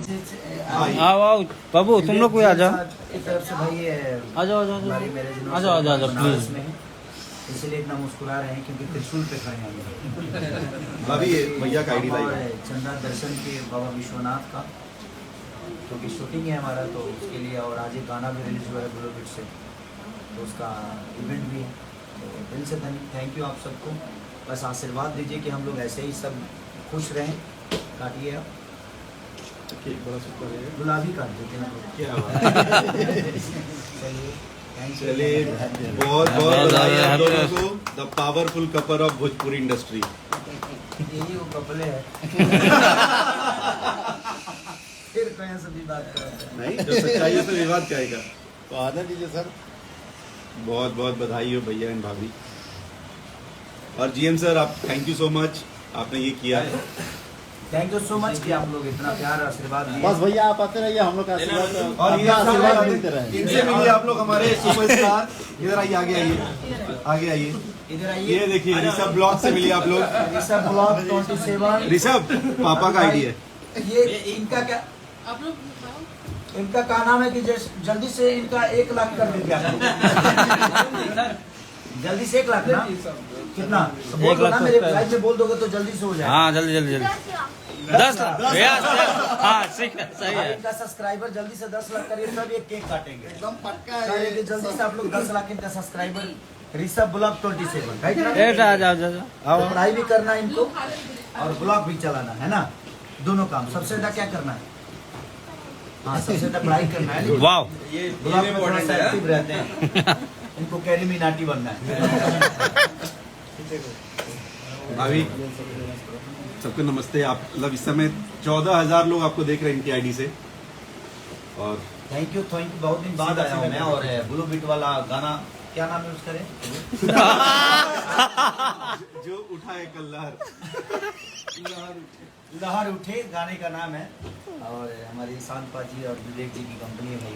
आओ आओ बाबू, तुम लोग कोई आ जाओ। एक तरफ से भाई आ जाओ आ जाओ हमारी मैरिज आ जाओ आ जाओ प्लीज। इसलिए इतना मुस्कुरा रहे हैं क्योंकि त्रिशूल पे खड़े हैं भाभी ये भैया का आईडी और लाइव है। चंदा दर्शन के बाबा विश्वनाथ का, क्योंकि शूटिंग है हमारा तो उसके लिए, और आज एक गाना भी रिलीज हुआ है ब्लूबिट से, तो उसका इवेंट भी है। तो दिल से थैंक यू आप सबको। बस आशीर्वाद दीजिए कि हम लोग ऐसे ही सब खुश रहें। काटिए आप बड़ा सुपर है। गुलाबी काट देते हैं। क्या चलिए चलिए, बहुत बहुत बधाई आप दोनों को। The powerful couple of Bhojpuri industry. यही वो कपले है। फिर कहीं से भी बात करते हैं। नहीं, जो सच्चाई है तो विवाद क्या आएगा। तो आने दीजिए सर। बहुत बहुत बधाई हो भैया एंड भाभी। और जीएम सर, आप थैंक यू सो मच, आपने ये किया है। थैंक यू सो मच कि आप लोग इतना प्यार आशीर्वाद दिए। बस भैया आप आते रहिए, हम लोग का आशीर्वाद और ये आशीर्वाद मिलते रहे। इनसे मिलिए आप लोग, हमारे सुपरस्टार। इधर आइए, आगे आइए, आगे आइए। इधर आइए। ये देखिए, ऋषभ ब्लॉग से मिलिए आप लोग। ऋषभ ब्लॉग 27। ऋषभ पापा का आईडी है। ये इनका क्या, इनका क्या नाम है कि जल्दी से इनका 1 लाख कर दीजिए आप लोग। जल्दी से 1 लाख ना, कितना बोल दो ना, मेरे लाइव में बोल दोगे तो जल्दी से हो जाएगा। हाँ जल्दी जल्दी जल्दी 10 लाख। हाँ ठीक है, सही है। इनका सब्सक्राइबर जल्दी से 10 लाख करिए, तब ये केक काटेंगे एकदम पक्का है। जल्दी से आप लोग 10 लाख इनका सब्सक्राइबर। ऋषभ ब्लॉग 27, राइट ना? ए जाओ जाओ जाओ आओ। पढ़ाई भी करना है इनको और ब्लॉग भी चलाना है ना, दोनों काम। सबसे ज्यादा क्या करना है? हाँ, सबसे ज्यादा पढ़ाई करना है। वाह, ब्लॉग में थोड़ा सा एक्टिव रहते हैं। इनको कैरी मिनाटी बनना है। भाभी सबको नमस्ते। आप मतलब इस समय 14,000 लोग आपको देख रहे हैं इनकी आईडी से। और थैंक यू बहुत दिन बाद आया हूँ मैं। और ब्लू बीट वाला गाना क्या नाम है उसका रे? जो उठाए कल्लर, लहर उठे गाने का नाम है। और हमारे ईशान पाजी और विवेक जी की कंपनी है भाई।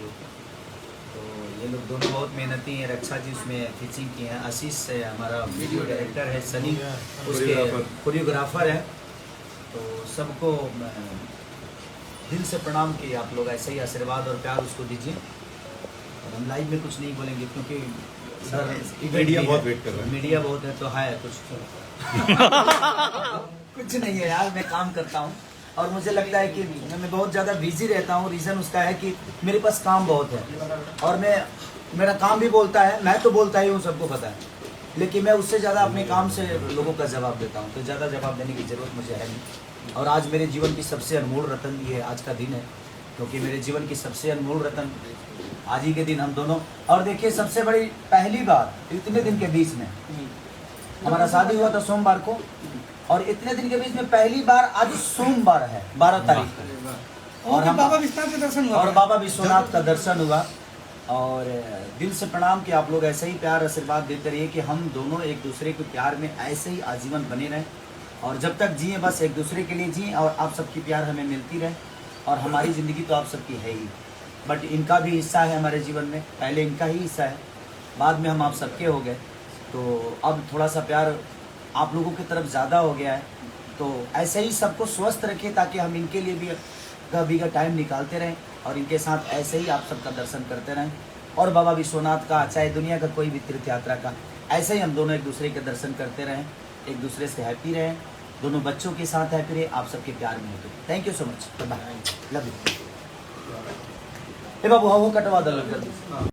तो ये लोग दोनों बहुत मेहनती हैं। रक्षा जी उसमें फीचिंग की हैं। आशीष है हमारा वीडियो डायरेक्टर है। सनी उसके कोरियोग्राफर है। तो सबको दिल से प्रणाम कि आप लोग ऐसे ही आशीर्वाद और प्यार उसको दीजिए। और हम लाइव में कुछ नहीं बोलेंगे क्योंकि मीडिया बहुत वेट कर रहा है। मीडिया बहुत है तो है कुछ कुछ नहीं है यार, मैं काम करता हूँ और मुझे लगता है कि मैं बहुत ज़्यादा बिजी रहता हूँ। रीज़न उसका है कि मेरे पास काम बहुत है और मेरा काम भी बोलता है। मैं तो बोलता ही हूँ, सबको पता है, लेकिन मैं उससे ज़्यादा अपने काम से लोगों का जवाब देता हूँ। तो ज़्यादा जवाब देने की ज़रूरत मुझे है नहीं। और आज मेरे जीवन की सबसे अनमोल रतन ये आज का दिन है, क्योंकि मेरे जीवन की सबसे अनमोल रतन आज ही के दिन हम दोनों। और देखिए, सबसे बड़ी पहली बार इतने दिन के बीच में, हमारा शादी हुआ था सोमवार को, और इतने दिन के बीच में पहली बार आज सोमवार है 12 तारीख को। और बाबा विश्वनाथ का दर्शन हुआ। और बाबा विश्वनाथ का दर्शन हुआ। और दिल से प्रणाम कि आप लोग ऐसे ही प्यार आशीर्वाद देते रहिए कि हम दोनों एक दूसरे के प्यार में ऐसे ही आजीवन बने रहें। और जब तक जिए बस एक दूसरे के लिए जिए और आप सबकी प्यार हमें मिलती रहे। और हमारी ज़िंदगी तो आप सबकी है ही, बट इनका भी हिस्सा है हमारे जीवन में। पहले इनका ही हिस्सा है, बाद में हम आप सबके हो गए। तो अब थोड़ा सा प्यार आप लोगों की तरफ ज़्यादा हो गया है। तो ऐसे ही सबको स्वस्थ रखिए ताकि हम इनके लिए भी कभी का टाइम निकालते रहें और इनके साथ ऐसे ही आप सबका दर्शन करते रहें। और बाबा विश्वनाथ का, चाहे दुनिया का कोई भी तीर्थ यात्रा का, ऐसे ही हम दोनों एक दूसरे के दर्शन करते रहें, एक दूसरे से हैप्पी रहें, दोनों बच्चों के साथ हैप्पी रहे, आप सबके प्यार में होते। Thank you so much, bye, love you. बाबू हाँ वो कटवा दो।